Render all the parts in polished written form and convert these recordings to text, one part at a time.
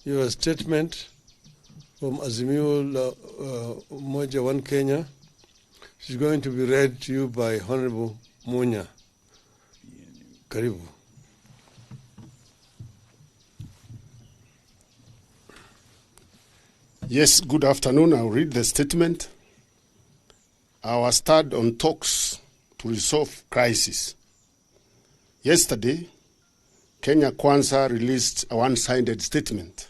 your statement from Azimio Umoja One Kenya is going to be read to you by Honorable Munya. Karibu. Yes, good afternoon. I'll read the statement. Our stand on talks to resolve crisis. Yesterday, Kenya Kwanza released a one-sided statement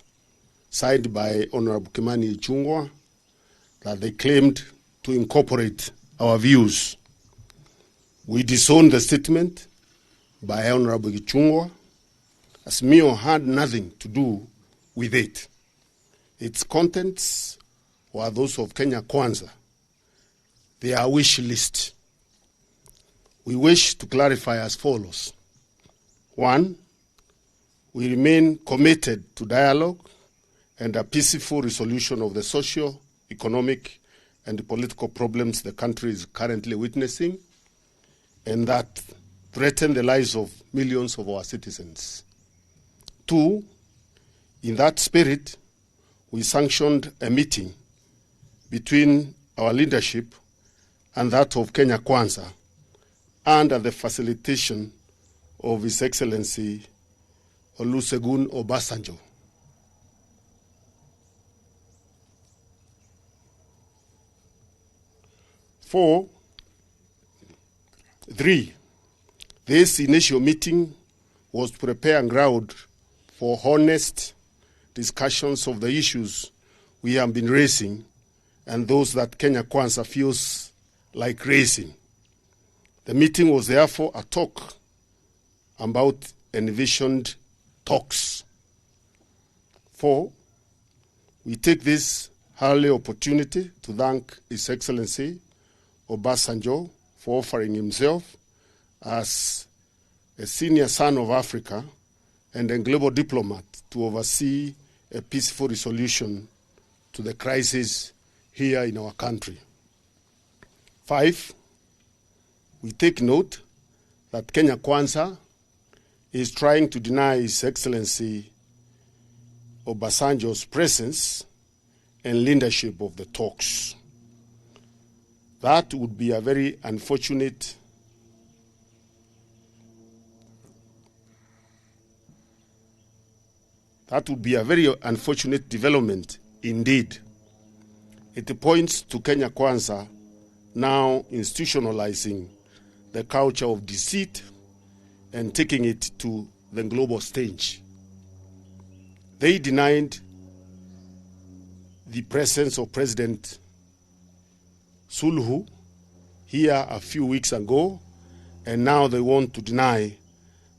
signed by Honorable Kimani Ichung'wah that they claimed to incorporate our views. We disowned the statement by Honorable Ichung'wah, as Mio had nothing to do with it. Its contents were those of Kenya Kwanza, their wish list. We wish to clarify as follows. 1, we remain committed to dialogue and a peaceful resolution of the social, economic, and political problems the country is currently witnessing and that threaten the lives of millions of our citizens. 2, in that spirit, we sanctioned a meeting between our leadership and that of Kenya Kwanza under the facilitation of His Excellency Olusegun Obasanjo. 3, this initial meeting was to prepare ground for honest discussions of the issues we have been raising and those that Kenya Kwanza feels like raising. The meeting was therefore a talk about envisioned talks. 4, we take this early opportunity to thank His Excellency Obasanjo for offering himself as a senior son of Africa and a global diplomat to oversee a peaceful resolution to the crisis here in our country. 5, we take note that Kenya Kwanza is trying to deny His Excellency Obasanjo's presence and leadership of the talks. That would be a very unfortunate development indeed. It points to Kenya Kwanza now institutionalizing the culture of deceit and taking it to the global stage. They denied the presence of President Suluhu here a few weeks ago, and now they want to deny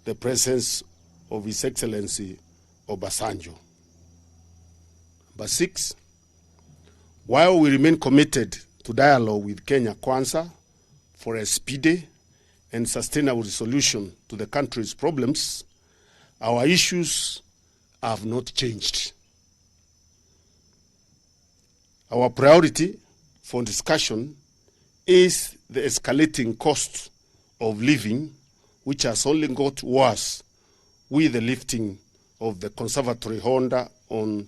the presence of His Excellency Obasanjo. Number 6, while we remain committed to dialogue with Kenya Kwanza for a speedy and sustainable resolution to the country's problems, our issues have not changed. Our priority for discussion is the escalating cost of living, which has only got worse with the lifting of the conservatory order on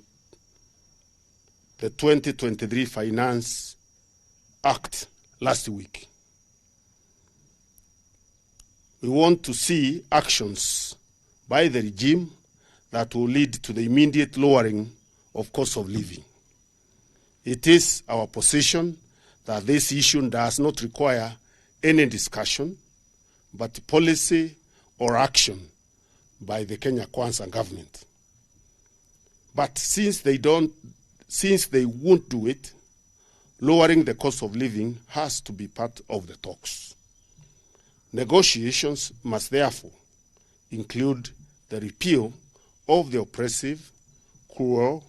the 2023 Finance Act last week. We want to see actions by the regime that will lead to the immediate lowering of cost of living. It is our position that this issue does not require any discussion, but policy or action by the Kenya Kwanza government. But since they won't do it, lowering the cost of living has to be part of the talks. Negotiations must therefore include the repeal of the oppressive, cruel,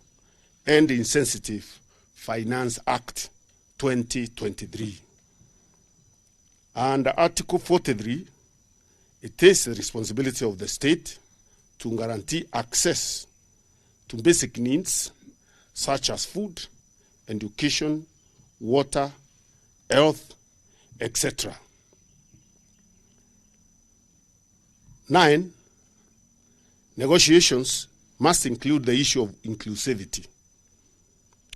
and insensitive Finance Act 2023. Under Article 43, it is the responsibility of the state to guarantee access to basic needs such as food, education, water, health, etc. 9, negotiations must include the issue of inclusivity.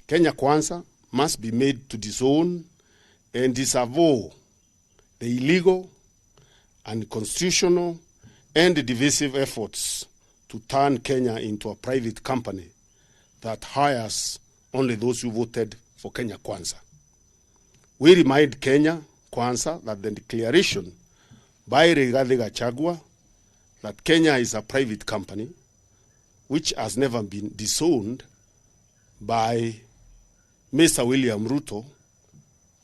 Kenya Kwanza must be made to disown and disavow the illegal, unconstitutional, and divisive efforts to turn Kenya into a private company that hires only those who voted for Kenya Kwanza. We remind Kenya Kwanza that the declaration by Rigathi Gachagua that Kenya is a private company, which has never been disowned by Mr. William Ruto,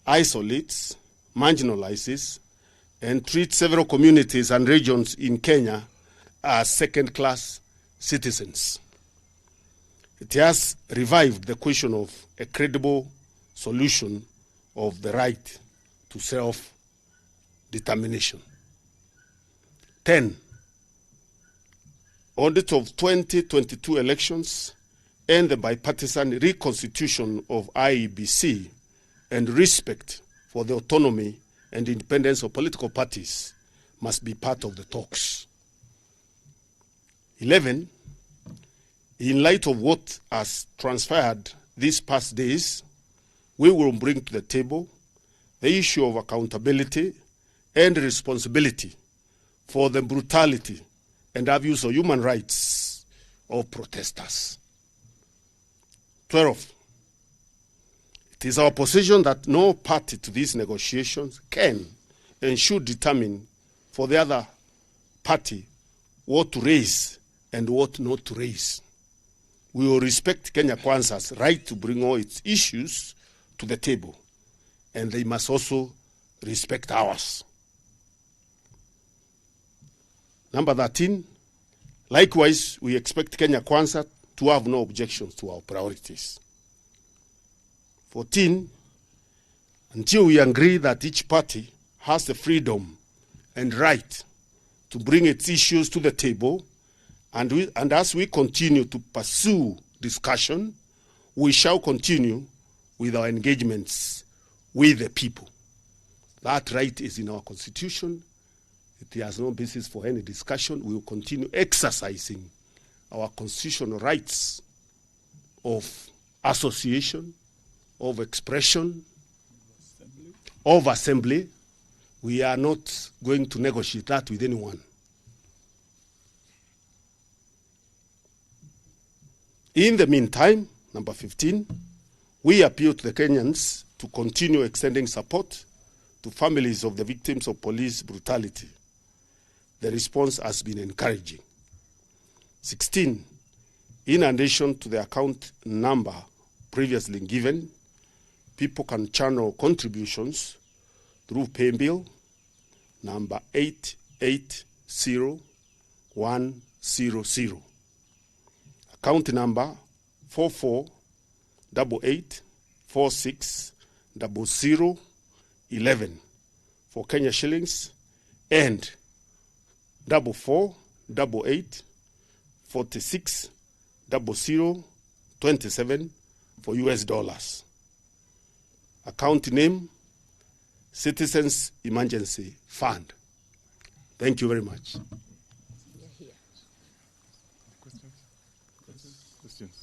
isolates, marginalizes, and treats several communities and regions in Kenya as second-class citizens. It has revived the question of a credible solution of the right to self-determination. 10. Audit of 2022 elections and the bipartisan reconstitution of IEBC and respect for the autonomy and independence of political parties must be part of the talks. 11. In light of what has transpired these past days, we will bring to the table the issue of accountability and responsibility for the brutality and abuse of human rights of protesters. 12. It is our position that no party to these negotiations can and should determine for the other party what to raise and what not to raise. We will respect Kenya Kwanza's right to bring all its issues to the table, and they must also respect ours. Number 13, likewise, we expect Kenya Kwanza to have no objections to our priorities. 14, until we agree that each party has the freedom and right to bring its issues to the table, and as we continue to pursue discussion, we shall continue with our engagements with the people. That right is in our constitution. It has no basis for any discussion. We will continue exercising our constitutional rights of association, of expression, of assembly. We are not going to negotiate that with anyone. In the meantime, number 15, we appeal to the Kenyans to continue extending support to families of the victims of police brutality. The response has been encouraging. 16, in addition to the account number previously given, people can channel contributions through paybill number 880100. Account number 4488460011 for Kenya shillings and 4488460027 for US dollars. Account name, Citizens Emergency Fund. Thank you very much. Questions?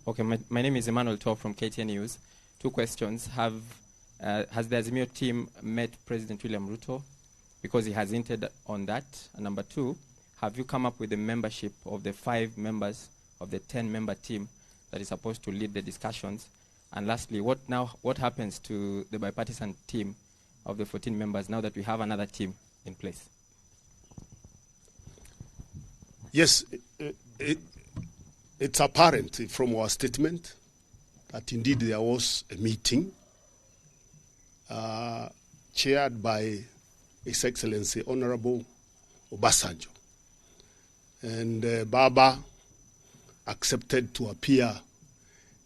Okay, my name is Emmanuel Tor from KTN News. 2 questions. Has the Azimio team met President William Ruto? Because he has hinted on that. And number 2, have you come up with the membership of the 5 members of the 10-member team that is supposed to lead the discussions? And lastly, what happens to the bipartisan team of the 14 members now that we have another team in place? Yes, it's apparent from our statement that indeed there was a meeting chaired by His Excellency Honorable Obasanjo. And Baba accepted to appear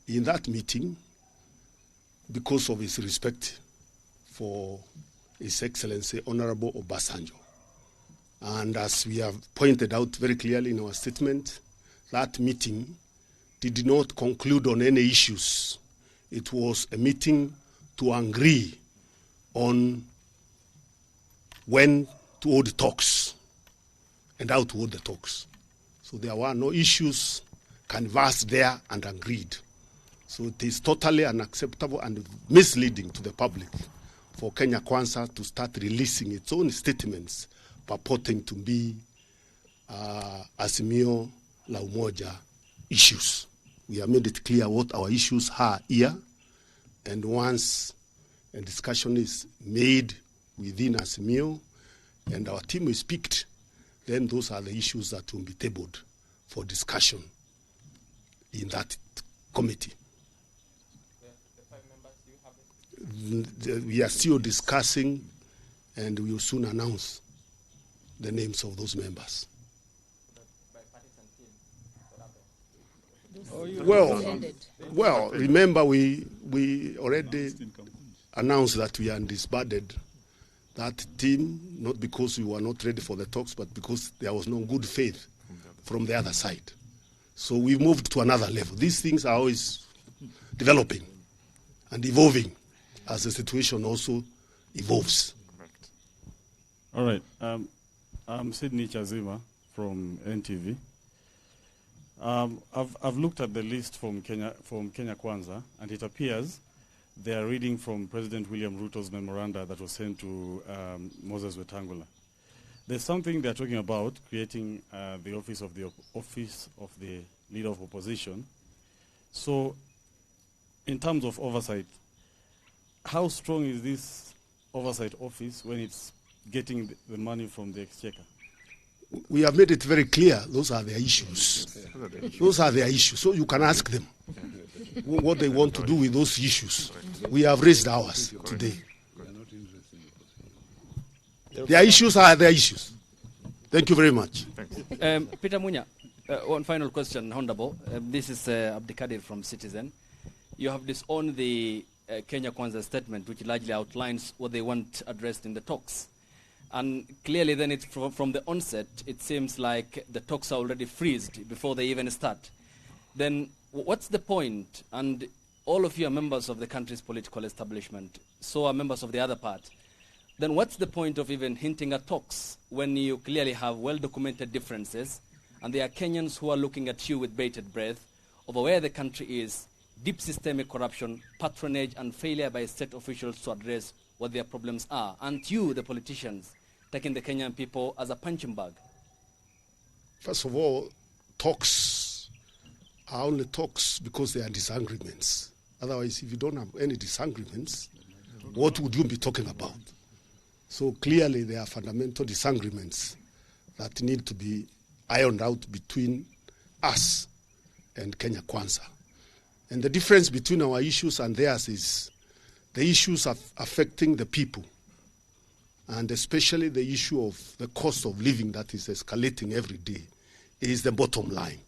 in that meeting because of his respect for His Excellency Honorable Obasanjo. And as we have pointed out very clearly in our statement, that meeting did not conclude on any issues. It was a meeting to agree on when to hold the talks and how to hold the talks. So there were no issues canvassed there and agreed. So it is totally unacceptable and misleading to the public for Kenya Kwanza to start releasing its own statements purporting to be Azimio la Umoja issues. We have made it clear what our issues are here, and once a discussion is made within Azimio and our team is picked, then those are the issues that will be tabled for discussion in that committee. We are still discussing, and we will soon announce the names of those members. Well, remember we already announced that we disbanded that team, not because we were not ready for the talks, but because there was no good faith from the other side. So we moved to another level. These things are always developing and evolving as the situation also evolves. Correct. All right. I'm Sydney Chazima from NTV. I've looked at the list from Kenya Kwanza, and it appears they are reading from President William Ruto's memoranda that was sent to Moses Wetangula. There's something they're talking about, creating the office of the leader of opposition. So, in terms of oversight, how strong is this oversight office when it's getting the money from the exchequer? We have made it very clear. Those are their issues. Those are their issues. So you can ask them what they want to do with those issues. We have raised ours today. Their issues are their issues. Thank you very much. Peter Munya, one final question, Honorable. This is Abdikadir from Citizen. You have disowned the Kenya Kwanza statement, which largely outlines what they want addressed in the talks. And clearly then it's from the onset, it seems like the talks are already freezed before they even start. Then what's the point? And all of you are members of the country's political establishment, so are members of the other part. Then what's the point of even hinting at talks when you clearly have well-documented differences and there are Kenyans who are looking at you with bated breath over where the country is, deep systemic corruption, patronage and failure by state officials to address what their problems are, and you, the politicians, taking the Kenyan people as a punching bag? First of all, talks are only talks because they are disagreements. Otherwise, if you don't have any disagreements, what would you be talking about? So clearly there are fundamental disagreements that need to be ironed out between us and Kenya Kwanza. And the difference between our issues and theirs is the issues are affecting the people, and especially the issue of the cost of living that is escalating every day is the bottom line.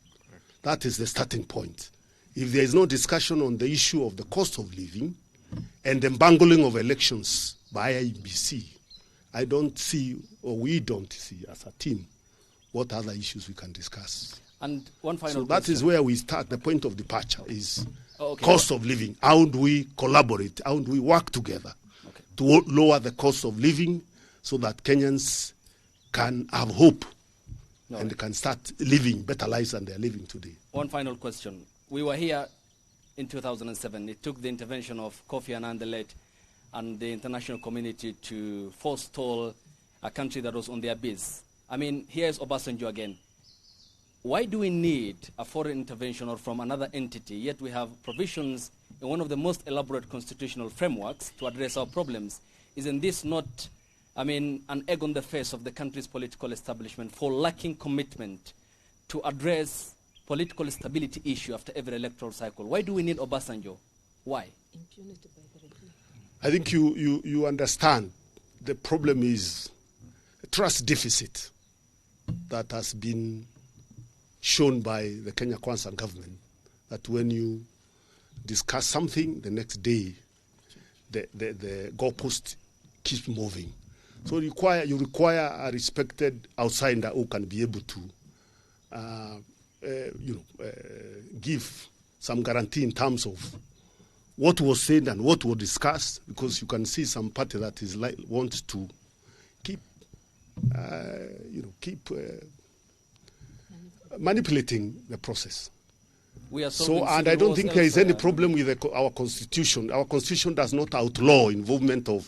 That is the starting point. If there is no discussion on the issue of the cost of living and the bungling of elections by IEBC, I don't see, or we don't see as a team, what other issues we can discuss. And one final So question. that is where we start. The point of departure is cost of living. How do we collaborate? How do we work together to lower the cost of living so that Kenyans can have hope and can start living better lives than they're living today? One final question. We were here in 2007. It took the intervention of Kofi Annan the late and the international community to forestall a country that was on the abyss. I mean, here's Obasanjo again. Why do we need a foreign intervention or from another entity, yet we have provisions in one of the most elaborate constitutional frameworks to address our problems? Isn't this not, an egg on the face of the country's political establishment for lacking commitment to address political stability issue after every electoral cycle? Why do we need Obasanjo? Why? Impunity by the regime. I think you understand the problem is a trust deficit that has been shown by the Kenya Kwanza government, that when you discuss something, the next day the goalpost keeps moving. So you require a respected outsider who can be able to give some guarantee in terms of what was said and what was discussed, because you can see some party that is wants to keep manipulating the process. And I don't think there is any problem with our constitution. Our constitution does not outlaw involvement of